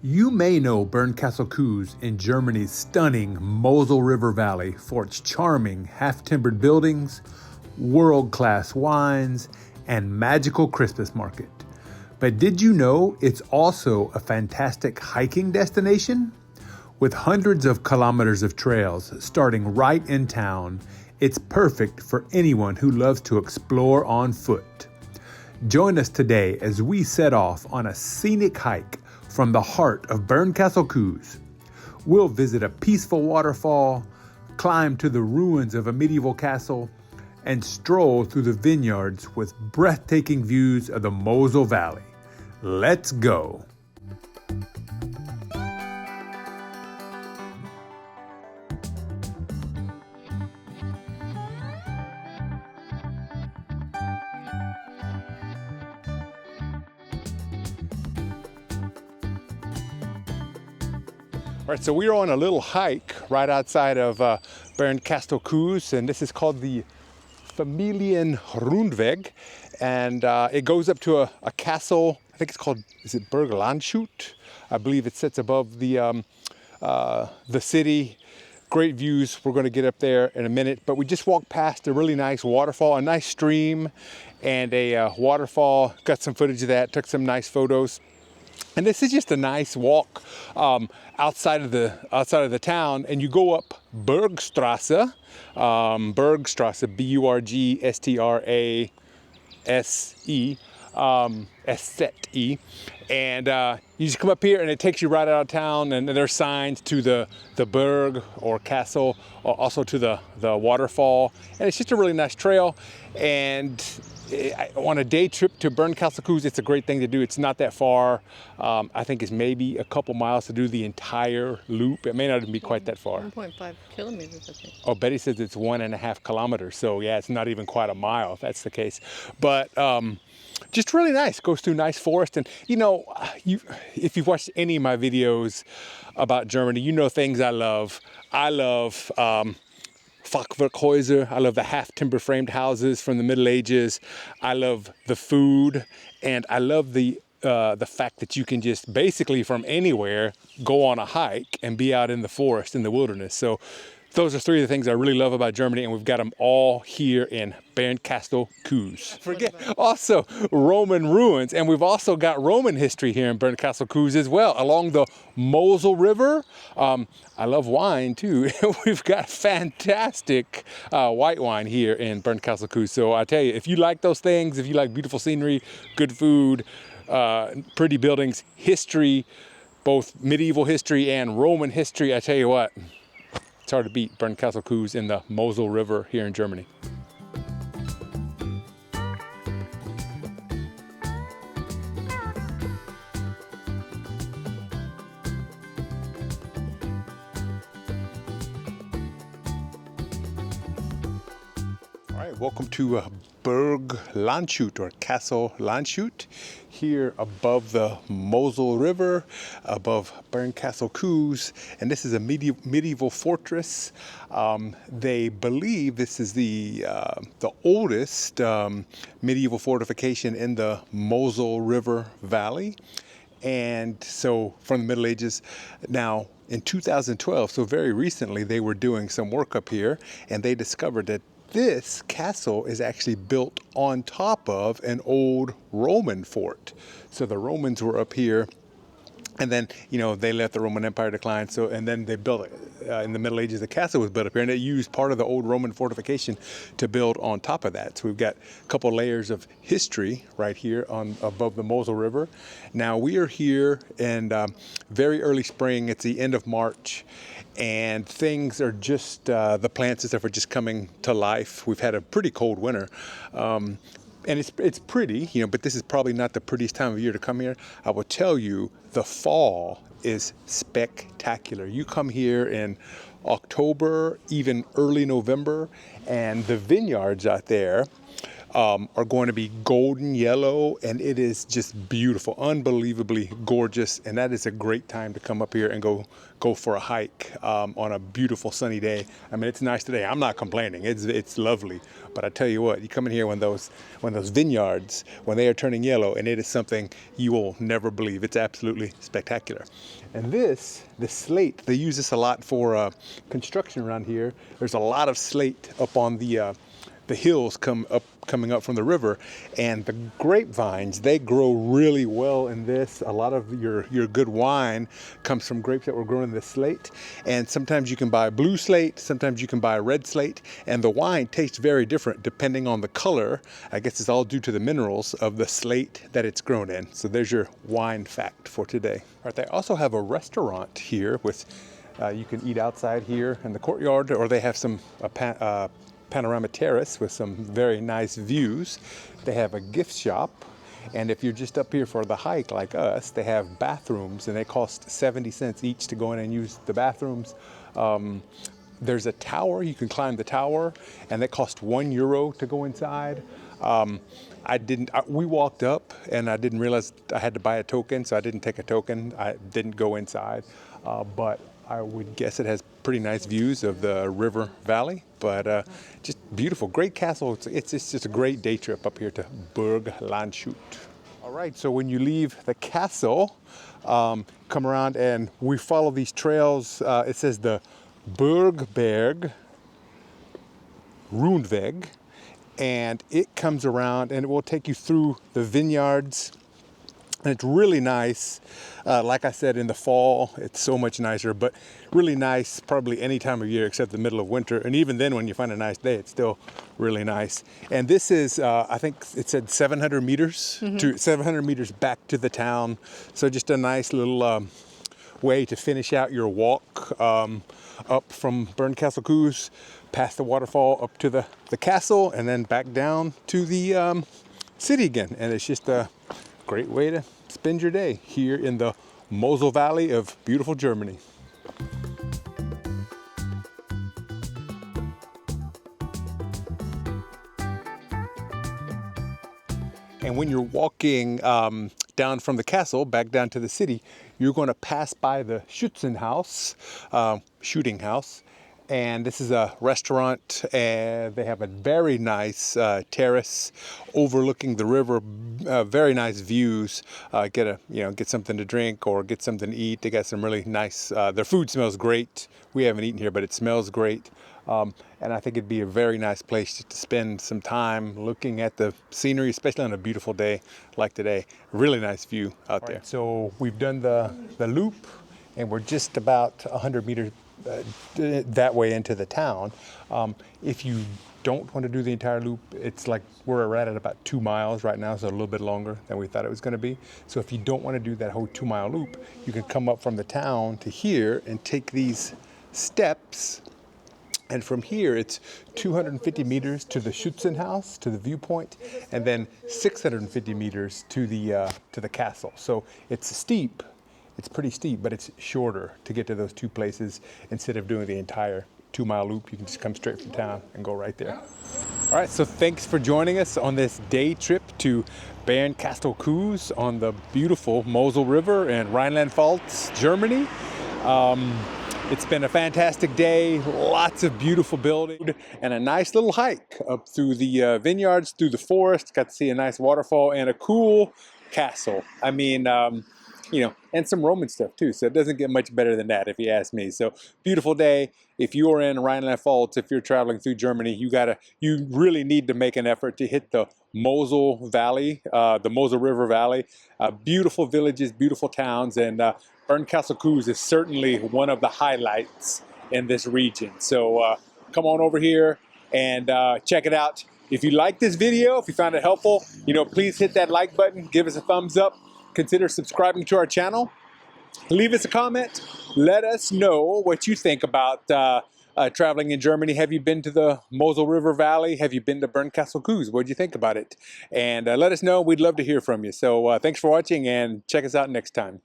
You may know Bernkastel-Kues in Germany's stunning Moselle River Valley for its charming half-timbered buildings, world-class wines, and magical Christmas market. But did you know it's also a fantastic hiking destination? With hundreds of kilometers of trails starting right in town, it's perfect for anyone who loves to explore on foot. Join us today as we set off on a scenic hike from the heart of Bernkastel-Kues. We'll visit a peaceful waterfall, climb to the ruins of a medieval castle, and stroll through the vineyards with breathtaking views of the Moselle Valley. Let's go! All right, so we're on a little hike right outside of Bernkastel-Kues, and this is called the Familienrundweg, and it goes up to a castle. I think it's called, is it Burg Landshut? I believe it sits above the city. Great views. We're going to get up there in a minute, but we just walked past a really nice waterfall, a nice stream, and a waterfall. Got some footage of that, took some nice photos. And this is just a nice walk outside of the town, and you go up Bergstrasse, B-U-R-G-S-T-R-A-S-E, S-Z-E, and you just come up here and it takes you right out of town, and there's signs to the Berg or castle, also to the waterfall, and it's just a really nice trail. And on a day trip to Bernkastel-Kues, it's a great thing to do. It's not that far. I think it's maybe a couple miles to do the entire loop. It may not even be quite that far. 1.5 kilometers, I think. Oh, Betty says it's 1.5 kilometers. So yeah, it's not even quite a mile if that's the case. But just really nice. Goes through nice forest. And you know, if you've watched any of my videos about Germany, you know things I love. I love Fachwerkhäuser. I love the half-timber framed houses from the Middle Ages. I love the food, and I love the fact that you can just basically from anywhere go on a hike and be out in the forest, in the wilderness. So those are three of the things I really love about Germany, and we've got them all here in Bernkastel-Kues. Forget also Roman ruins, and we've also got Roman history here in Bernkastel-Kues as well, along the Moselle River. I love wine too. We've got fantastic white wine here in Bernkastel-Kues. So I tell you, if you like those things, if you like beautiful scenery, good food, pretty buildings, history, both medieval history and Roman history, I tell you what, it's hard to beat Bernkastel-Kues in the Moselle River here in Germany. All right, welcome to Burg Landshut, or Castle Landshut, here above the Moselle River, above Bernkastel-Kues, and this is a medieval fortress. They believe this is the oldest medieval fortification in the Moselle River Valley, and so from the Middle Ages. Now, in 2012, so very recently, they were doing some work up here, and they discovered that this castle is actually built on top of an old Roman fort. So the Romans were up here, and then, you know, they let the Roman Empire decline. So, and then they built it in the Middle Ages. The castle was built up here, and they used part of the old Roman fortification to build on top of that. So we've got a couple layers of history right here on above the Moselle River. Now we are here in very early spring. It's the end of March, and things are just the plants and stuff are just coming to life. We've had a pretty cold winter. And it's pretty, you know, but this is probably not the prettiest time of year to come here. I will tell you, the fall is spectacular. You come here in October, even early November, and the vineyards out there are going to be golden yellow, and it is just beautiful, unbelievably gorgeous. And that is a great time to come up here and go for a hike on a beautiful sunny day. I mean, it's nice today. I'm not complaining. It's lovely. But I tell you what, you come in here when those vineyards, when they are turning yellow, and it is something you will never believe. It's absolutely spectacular. And the slate, they use this a lot for construction around here. There's a lot of slate up on the hills coming up from the river, and the grapevines, they grow really well in this. A lot of your good wine comes from grapes that were grown in this slate, and sometimes you can buy blue slate, sometimes you can buy red slate, and the wine tastes very different depending on the color. I guess it's all due to the minerals of the slate that it's grown in. So there's your wine fact for today. All right, they also have a restaurant here with you can eat outside here in the courtyard, or they have some panorama terrace with some very nice views. They have a gift shop, and if you're just up here for the hike like us, they have bathrooms, and they cost 70 cents each to go in and use the bathrooms. There's a tower, you can climb the tower, and that cost €1 to go inside. We walked up, and I didn't realize I had to buy a token, so I didn't take a token. I didn't go inside, but I would guess it has pretty nice views of the river valley, but just beautiful, great castle. It's just a great day trip up here to Burg Landshut. All right, so when you leave the castle, come around and we follow these trails. It says the Burgberg Rundweg, and it comes around and it will take you through the vineyards. And it's really nice. Like I said, in the fall, it's so much nicer, but really nice probably any time of year except the middle of winter. And even then, when you find a nice day, it's still really nice. And this is, I think it said 700 meters to 700 meters back to the town. So just a nice little way to finish out your walk up from Bernkastel-Kues, past the waterfall up to the castle, and then back down to the city again. And it's just a great way to spend your day here in the Moselle Valley of beautiful Germany. And when you're walking down from the castle back down to the city, you're going to pass by the Schützenhaus, shooting house. And this is a restaurant, and they have a very nice terrace overlooking the river. Very nice views. Get something to drink or get something to eat. They got some really nice. Their food smells great. We haven't eaten here, but it smells great. And I think it'd be a very nice place to spend some time looking at the scenery, especially on a beautiful day like today. Really nice view out there. Right, so we've done the loop, and we're just about 100 meters that way into the town. If you don't want to do the entire loop, it's like we're at about 2 miles right now, so a little bit longer than we thought it was going to be. So if you don't want to do that whole 2 mile loop, you can come up from the town to here and take these steps. And from here, it's 250 meters to the Schützenhaus, to the viewpoint, and then 650 meters to the castle. So it's steep. It's pretty steep, but it's shorter to get to those two places. Instead of doing the entire 2 mile loop, you can just come straight from town and go right there. All right, so thanks for joining us on this day trip to Bernkastel-Kues on the beautiful Moselle River in Rhineland-Pfalz, Germany. It's been a fantastic day, lots of beautiful buildings, and a nice little hike up through the vineyards, through the forest. Got to see a nice waterfall and a cool castle. I mean, and some Roman stuff too. So it doesn't get much better than that, if you ask me. So beautiful day. If you are in Rhineland-Pfalz, if you're traveling through Germany, you really need to make an effort to hit the Moselle Valley, the Moselle River Valley. Beautiful villages, beautiful towns, and Bernkastel-Kues is certainly one of the highlights in this region. So come on over here and check it out. If you like this video, if you found it helpful, please hit that like button, give us a thumbs up. Consider subscribing to our channel. Leave us a comment. Let us know what you think about traveling in Germany. Have you been to the Moselle River Valley? Have you been to Bernkastel-Kues? What do you think about it? And let us know. We'd love to hear from you. So thanks for watching, and check us out next time.